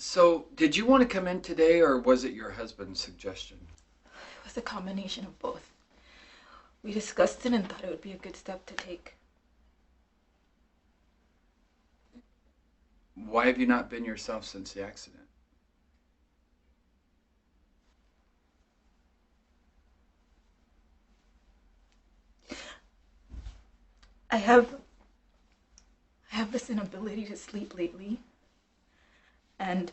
So, did you want to come in today or was it your husband's suggestion? It was a combination of both. We discussed it and thought it would be a good step to take. Why have you not been yourself since the accident? I have I have this inability to sleep lately, and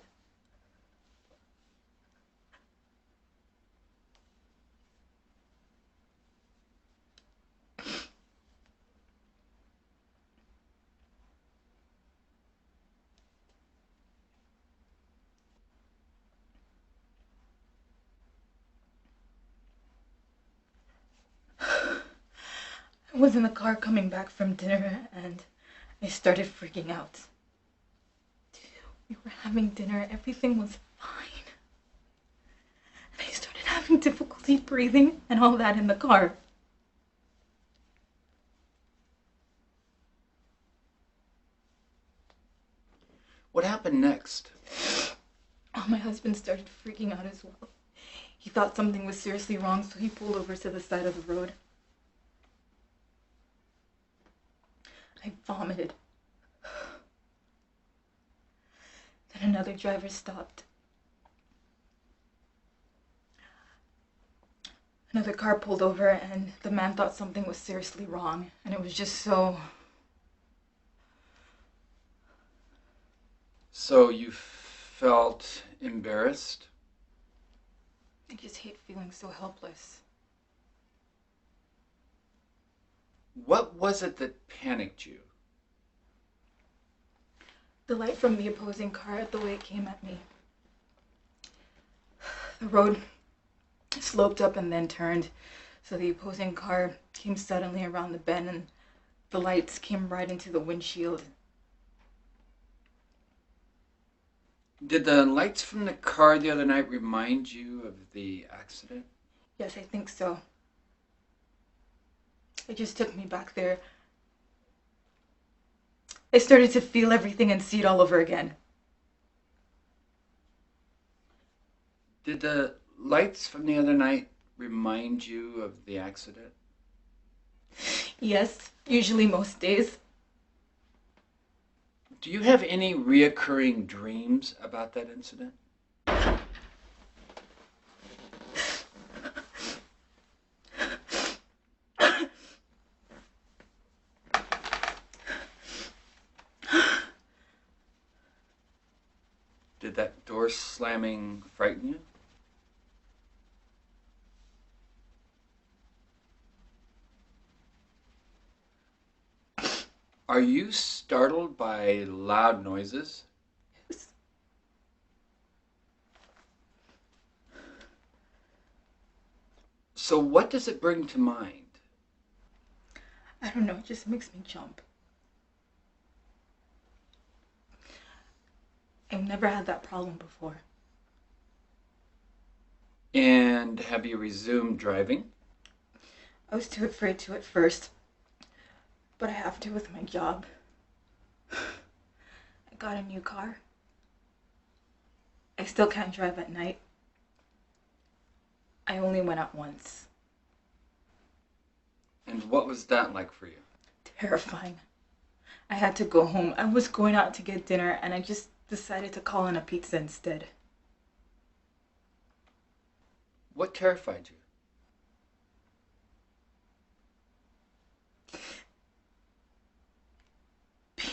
I was in the car coming back from dinner and I started freaking out. We were having dinner, everything was fine. And I started having difficulty breathing and all that in the car. What happened next? Oh, my husband started freaking out as well. He thought something was seriously wrong, so he pulled over to the side of the road. I vomited. Then another driver stopped. Another car pulled over and the man thought something was seriously wrong, and it was just so... So, you felt embarrassed? I just hate feeling so helpless. What was it that panicked you? The light from the opposing car, the way it came at me. The road sloped up and then turned, so the opposing car came suddenly around the bend and the lights came right into the windshield. Did the lights from the car the other night remind you of the accident? Yes, I think so. It just took me back there. I started to feel everything and see it all over again. Did the lights from the other night remind you of the accident? Yes, usually most days. Do you have any reoccurring dreams about that incident? Did that door slamming frighten you? Are you startled by loud noises? Yes. So, what does it bring to mind? I don't know, it just makes me jump. I've never had that problem before. And have you resumed driving? I was too afraid to at first, but I have to with my job. I got a new car. I still can't drive at night. I only went out once. And what was that like for you? Terrifying. I had to go home. I was going out to get dinner and I just decided to call in a pizza instead. What terrified you? Being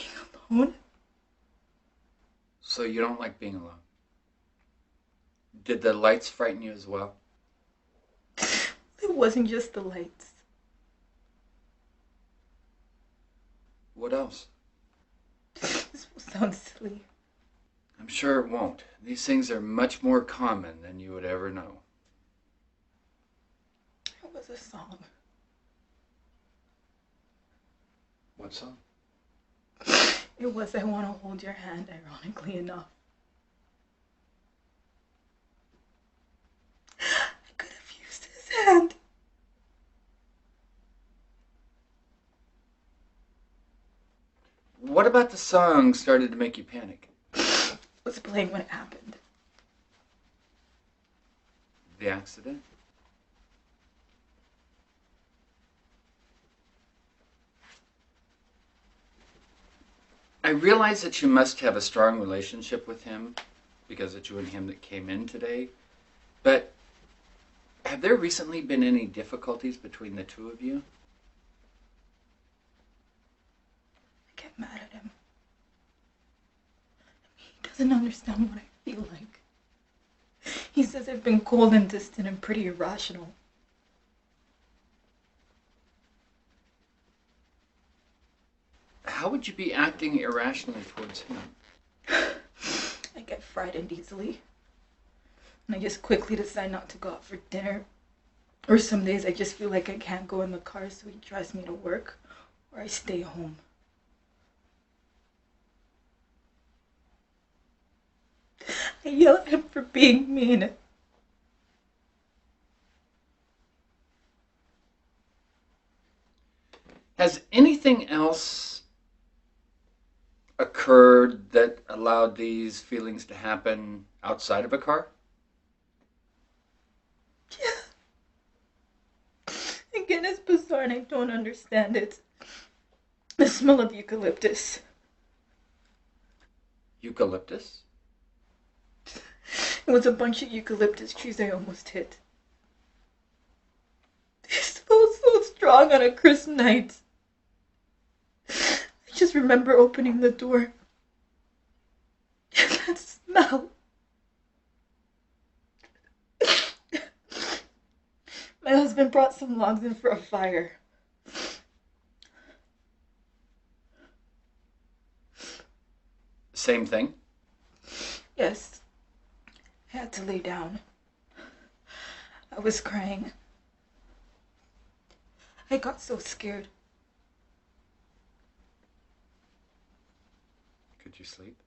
alone? So, you don't like being alone? Did the lights frighten you as well? It wasn't just the lights. What else? This will sound silly. I'm sure it won't. These things are much more common than you would ever know. It was a song. What song? It was I Want to Hold Your Hand, ironically enough. I could have used his hand. What about the song started to make you panic? was playing when it happened. The accident? I realize that you must have a strong relationship with him because it's you and him that came in today. But have there recently been any difficulties between the two of you? I get mad at him. He doesn't understand what I feel like. He says I've been cold and distant and pretty irrational. How would you be acting irrationally towards him? I get frightened easily. And I just quickly decide not to go out for dinner. Or some days I just feel like I can't go in the car, so he drives me to work, or I stay home. I yell at him for being mean. Has anything else occurred that allowed these feelings to happen outside of a car? Yeah. Again, it's bizarre and I don't understand it. The smell of eucalyptus. Eucalyptus? It was a bunch of eucalyptus trees I almost hit. They smelled so strong on a crisp night. I just remember opening the door. And that smell. My husband brought some logs in for a fire. Same thing? Yes. I had to lay down. I was crying. I got so scared. Could you sleep?